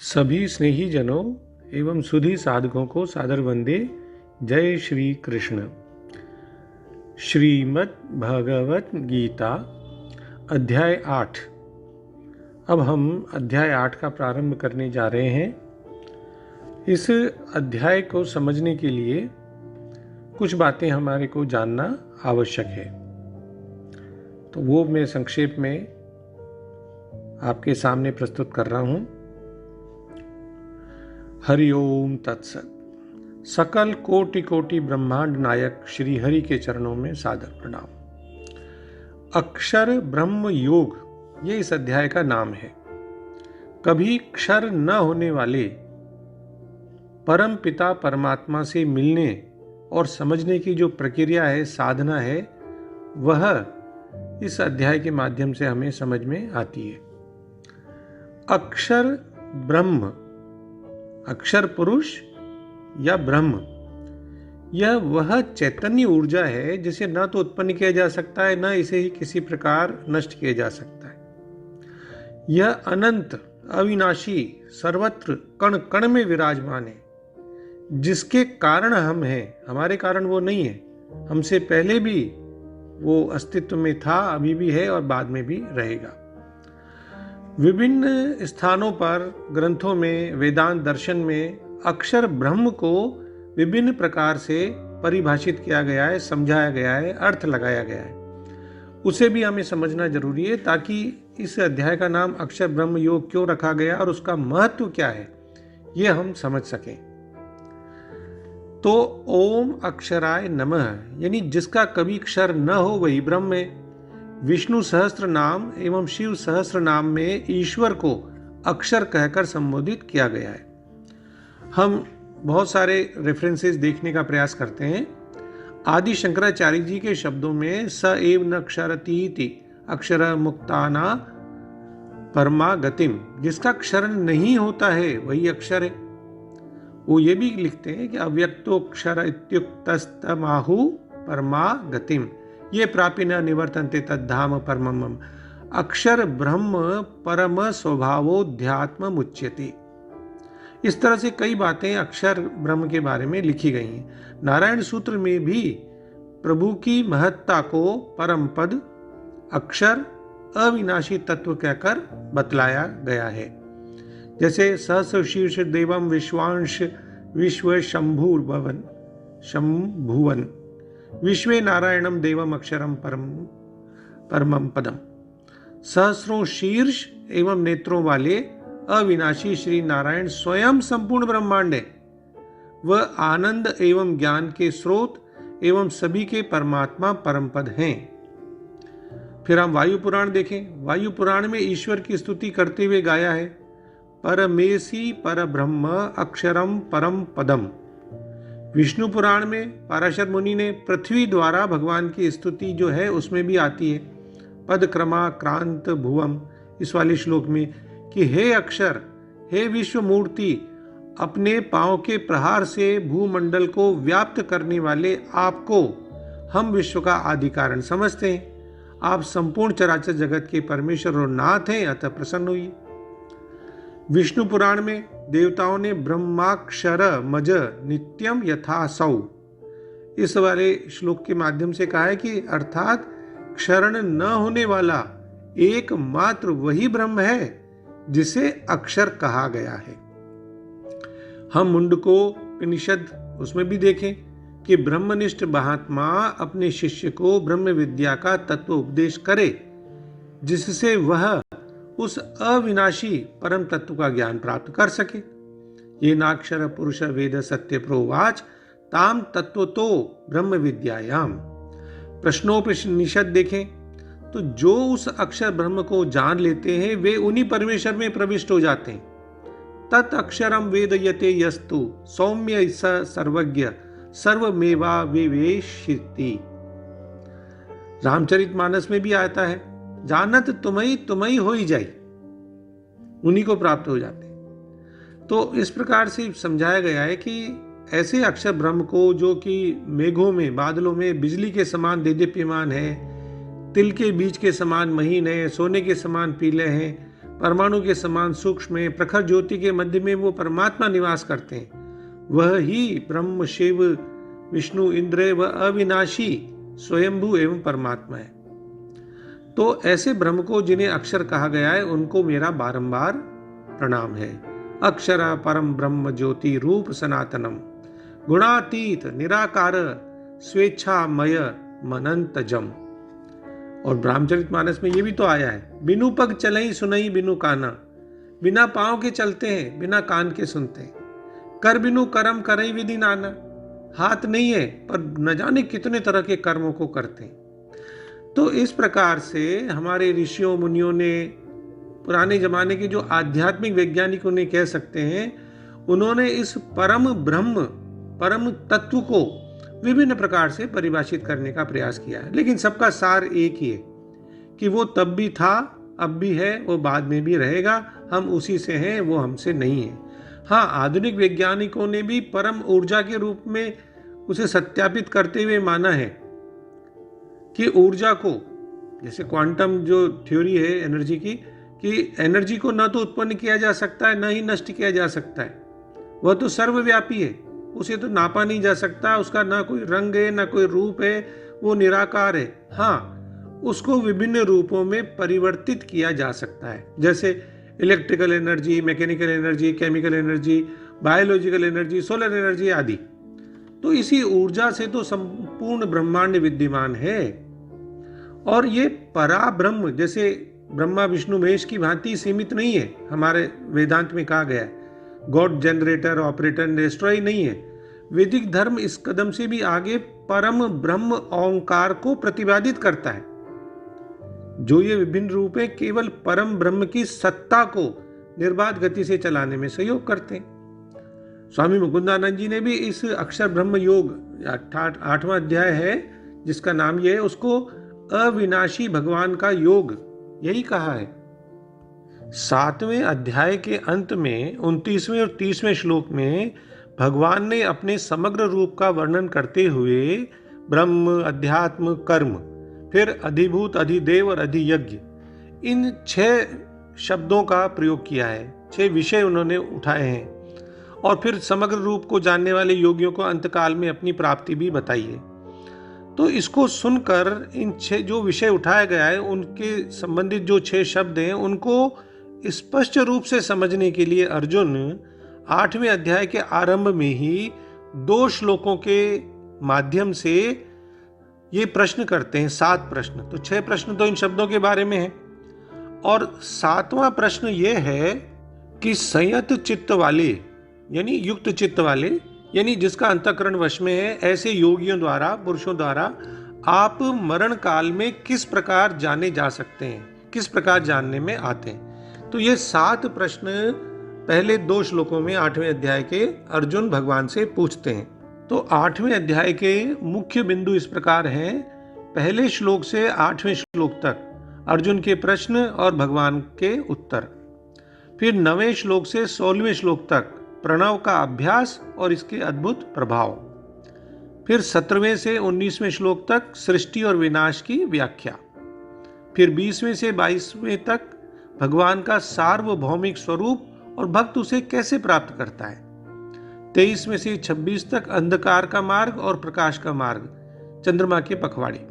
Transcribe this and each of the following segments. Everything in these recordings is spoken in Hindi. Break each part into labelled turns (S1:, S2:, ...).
S1: सभी स्नेही जनों एवं सुधी साधकों को सादर वंदे। जय श्री कृष्ण। श्रीमद् भगवत गीता अध्याय 8। अब हम अध्याय 8 का प्रारंभ करने जा रहे हैं। इस अध्याय को समझने के लिए कुछ बातें हमारे को जानना आवश्यक है, तो वो मैं संक्षेप में आपके सामने प्रस्तुत कर रहा हूँ। हरि ओम तत्सत। सकल कोटि कोटि ब्रह्मांड नायक श्री हरि के चरणों में सादर प्रणाम। अक्षर ब्रह्म योग ये इस अध्याय का नाम है। कभी क्षर न होने वाले परम पिता परमात्मा से मिलने और समझने की जो प्रक्रिया है, साधना है, वह इस अध्याय के माध्यम से हमें समझ में आती है। अक्षर ब्रह्म, अक्षर पुरुष या ब्रह्म, यह वह चैतन्य ऊर्जा है जिसे न तो उत्पन्न किया जा सकता है, न इसे ही किसी प्रकार नष्ट किया जा सकता है। यह अनंत, अविनाशी, सर्वत्र कण कण में विराजमान है, जिसके कारण हम हैं। हमारे कारण वो नहीं है, हमसे पहले भी वो अस्तित्व में था, अभी भी है और बाद में भी रहेगा। विभिन्न स्थानों पर, ग्रंथों में, वेदांत दर्शन में अक्षर ब्रह्म को विभिन्न प्रकार से परिभाषित किया गया है, समझाया गया है, अर्थ लगाया गया है। उसे भी हमें समझना जरूरी है, ताकि इस अध्याय का नाम अक्षर ब्रह्म योग क्यों रखा गया और उसका महत्व क्या है, ये हम समझ सकें। तो ओम अक्षराय नमः, यानी जिसका कभी क्षर न हो वही ब्रह्म है। विष्णु सहस्त्र नाम एवं शिव सहस्त्र नाम में ईश्वर को अक्षर कहकर संबोधित किया गया है। हम बहुत सारे रेफरेंसेस देखने का प्रयास करते हैं। आदि शंकराचार्य जी के शब्दों में स एव न क्षरतीति अक्षर मुक्ताना परमा गतिम, जिसका क्षरण नहीं होता है वही अक्षर है। वो ये भी लिखते हैं कि अव्यक्तोक्षर इत्युक्तस्तमाहु परमा गतिम, ये प्रापि न निवर्तन्ते तद्धाम परमम। अक्षर ब्रह्म परम स्वभावोध्यात्म मुच्यते। इस तरह से कई बातें अक्षर ब्रह्म के बारे में लिखी गई हैं। नारायण सूत्र में भी प्रभु की महत्ता को परम पद, अक्षर, अविनाशी तत्व कहकर बतलाया गया है। जैसे सहस्र शीर्ष देवम विश्वांश विश्व शंभुवन शंभुवन विश्वे नारायणम देवम अक्षरम परमम पदम। सहस्रों शीर्ष एवं नेत्रों वाले अविनाशी श्री नारायण स्वयं संपूर्ण ब्रह्मांड है। वह आनंद एवं ज्ञान के स्रोत एवं सभी के परमात्मा परम पद हैं। फिर हम वायु पुराण देखें। वायु पुराण में ईश्वर की स्तुति करते हुए गाया है, परमेसी पर ब्रह्म अक्षरम परम पदम। विष्णु पुराण में पाराशर मुनि ने पृथ्वी द्वारा भगवान की स्तुति जो है उसमें भी आती है, पद क्रमा क्रांत भुवम, इस वाले श्लोक में, कि हे अक्षर, हे विश्व मूर्ति, अपने पांव के प्रहार से भूमंडल को व्याप्त करने वाले आपको हम विश्व का आदि कारण समझते हैं। आप संपूर्ण चराचर जगत के परमेश्वर और नाथ हैं, अतः प्रसन्न होइए। विष्णु पुराण में देवताओं ने ब्रह्माक्षर मज नित्यम यथा सौ, इस वाले श्लोक के माध्यम से कहा है कि अर्थात क्षरण न होने वाला एकमात्र वही ब्रह्म है जिसे अक्षर कहा गया है। हम मुंडको उपनिषद उसमें भी देखें कि ब्रह्मनिष्ठ महात्मा अपने शिष्य को ब्रह्म विद्या का तत्व उपदेश करे, जिससे वह उस अविनाशी परम तत्व का ज्ञान प्राप्त कर सके। ये नाक्षर पुरुष वेद सत्य प्रोवाच ताम तत्व तो ब्रह्म विद्यायाम। प्रश्नोपनिषद देखें तो जो उस अक्षर ब्रह्म को जान लेते हैं वे उन्हीं परमेश्वर में प्रविष्ट हो जाते हैं। तत् अक्षरम वेदयते यस्तु सौम्य स सर्वज्ञ सर्वमेवा विवेशिति। रामचरितमानस में भी आता है, जानत तुम्ही हो ही जाई, उन्हीं को प्राप्त हो जाते। तो इस प्रकार से समझाया गया है कि ऐसे अक्षर ब्रह्म को, जो कि मेघों में, बादलों में बिजली के समान देदीप्यमान है, तिल के बीज के समान महीन है, सोने के समान पीले हैं, परमाणु के समान सूक्ष्म में, प्रखर ज्योति के मध्य में वो परमात्मा निवास करते हैं। वह ही ब्रह्म, शिव, विष्णु, इंद्र व अविनाशी स्वयंभू एवं परमात्मा है। तो ऐसे ब्रह्म को जिन्हें अक्षर कहा गया है, उनको मेरा बारंबार प्रणाम है। अक्षर परम ब्रह्म ज्योति रूप सनातनम, गुणातीत निराकार स्वेच्छामय मनंतजम। और ब्रह्मचरितमानस में ये भी तो आया है, बिनु पग चलई सुनई बिनु काना, बिना पांव के चलते हैं, बिना कान के सुनते हैं। कर बिनु कर्म करई विधि नाना, हाथ नहीं है पर न जाने कितने तरह के कर्मों को करते हैं। तो इस प्रकार से हमारे ऋषियों मुनियों ने, पुराने जमाने के जो आध्यात्मिक वैज्ञानिक उन्हें कह सकते हैं, उन्होंने इस परम ब्रह्म, परम तत्व को विभिन्न प्रकार से परिभाषित करने का प्रयास किया है। लेकिन सबका सार एक ही है कि वो तब भी था, अब भी है, वो बाद में भी रहेगा। हम उसी से हैं, वो हमसे नहीं है। हाँ, आधुनिक वैज्ञानिकों ने भी परम ऊर्जा के रूप में उसे सत्यापित करते हुए माना है कि ऊर्जा को, जैसे क्वांटम जो थ्योरी है एनर्जी की, कि एनर्जी को न तो उत्पन्न किया जा सकता है, न ही नष्ट किया जा सकता है। वह तो सर्वव्यापी है, उसे तो नापा नहीं जा सकता, उसका ना कोई रंग है, ना कोई रूप है, वो निराकार है। हाँ, उसको विभिन्न रूपों में परिवर्तित किया जा सकता है, जैसे electrical energy, mechanical energy, chemical energy, biological energy, solar energy आदि। तो इसी ऊर्जा से तो संपूर्ण ब्रह्मांड विद्यमान है। और ये परा ब्रह्म जैसे ब्रह्मा विष्णु महेश की भांति सीमित नहीं है। हमारे वेदांत में कहा गया है, गॉड जनरेटर, ऑपरेटर, डिस्ट्रॉय नहीं है। वैदिक धर्म इस कदम से भी आगे परम ब्रह्म ओंकार को प्रतिपादित करता है, जो ये विभिन्न रूप है केवल परम ब्रह्म की सत्ता को निर्बाध गति से चलाने में सहयोग करते हैं। स्वामी मुकुंदानंद जी ने भी इस अक्षर ब्रह्म योग 8वां अध्याय है जिसका नाम ये है, उसको अविनाशी भगवान का योग यही कहा है। 7वें अध्याय के अंत में 29वें और 30वें श्लोक में भगवान ने अपने समग्र रूप का वर्णन करते हुए ब्रह्म, अध्यात्म, कर्म, फिर अधिभूत, अधिदेव और अधियज्ञ, इन 6 शब्दों का प्रयोग किया है। 6 विषय उन्होंने उठाए हैं और फिर समग्र रूप को जानने वाले योगियों को अंतकाल में अपनी प्राप्ति भी बताई है। तो इसको सुनकर इन 6 जो विषय उठाया गया है, उनके संबंधित जो 6 शब्द हैं, उनको स्पष्ट रूप से समझने के लिए अर्जुन 8वें अध्याय के आरंभ में ही 2 श्लोकों के माध्यम से ये प्रश्न करते हैं। 7 प्रश्न, तो 6 प्रश्न तो इन शब्दों के बारे में है। और 7वां प्रश्न ये है कि संयत चित्त वाले, यानी युक्त चित्त वाले, यानी जिसका अंतःकरण वश में है, ऐसे योगियों द्वारा, पुरुषों द्वारा आप मरण काल में किस प्रकार जाने जा सकते हैं, किस प्रकार जानने में आते हैं। तो ये 7 प्रश्न पहले 2 श्लोकों में 8वें अध्याय के अर्जुन भगवान से पूछते हैं। तो 8वें अध्याय के मुख्य बिंदु इस प्रकार हैं। पहले श्लोक से 8वें श्लोक तक अर्जुन के प्रश्न और भगवान के उत्तर। फिर 9वें श्लोक से 16वें श्लोक तक प्रणव का अभ्यास और इसके अद्भुत प्रभाव। फिर 17वें से 19वें श्लोक तक सृष्टि और विनाश की व्याख्या। फिर 20वें से 22वें तक भगवान का सार्वभौमिक स्वरूप और भक्त उसे कैसे प्राप्त करता है। 23वें से 26 तक अंधकार का मार्ग और प्रकाश का मार्ग, चंद्रमा के पखवाड़े।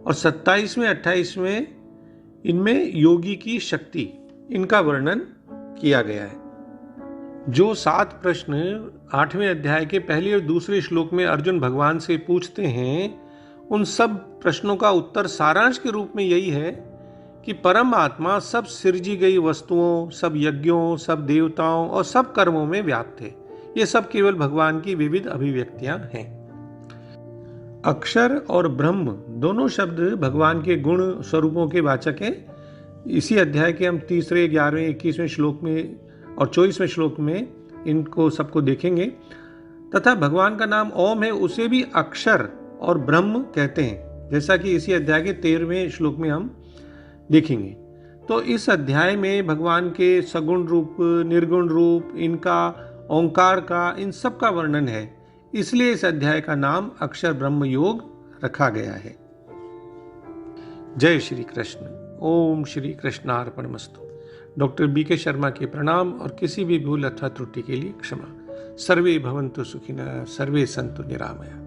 S1: और 27वें 28वें इनमें योगी की शक्ति, इनका वर्णन किया गया है। जो 7 प्रश्न 8वें अध्याय के पहले और दूसरे श्लोक में अर्जुन भगवान से पूछते हैं, उन सब प्रश्नों का उत्तर सारांश के रूप में यही है कि परम आत्मा सब सृजी गई वस्तुओं, सब यज्ञों, सब देवताओं और सब कर्मों में व्याप्त है। ये सब केवल भगवान की विविध अभिव्यक्तियां हैं। अक्षर और ब्रह्म दोनों शब्द भगवान के गुण स्वरूपों के वाचक हैं। इसी अध्याय के हम 3, 11, 21वें श्लोक में और 24वें श्लोक में इनको सबको देखेंगे। तथा भगवान का नाम ओम है, उसे भी अक्षर और ब्रह्म कहते हैं, जैसा कि इसी अध्याय के 13वें श्लोक में हम देखेंगे। तो इस अध्याय में भगवान के सगुण रूप, निर्गुण रूप, इनका ओंकार का, इन सब का वर्णन है। इसलिए इस अध्याय का नाम अक्षर ब्रह्म योग रखा गया है। जय श्री कृष्ण। ओम श्री कृष्णार्पणमस्तु। डॉक्टर BK शर्मा के प्रणाम और किसी भी भूल अथवा त्रुटि के लिए क्षमा। सर्वे भवन्तु सुखिनः, सर्वे सन्तु निरामया।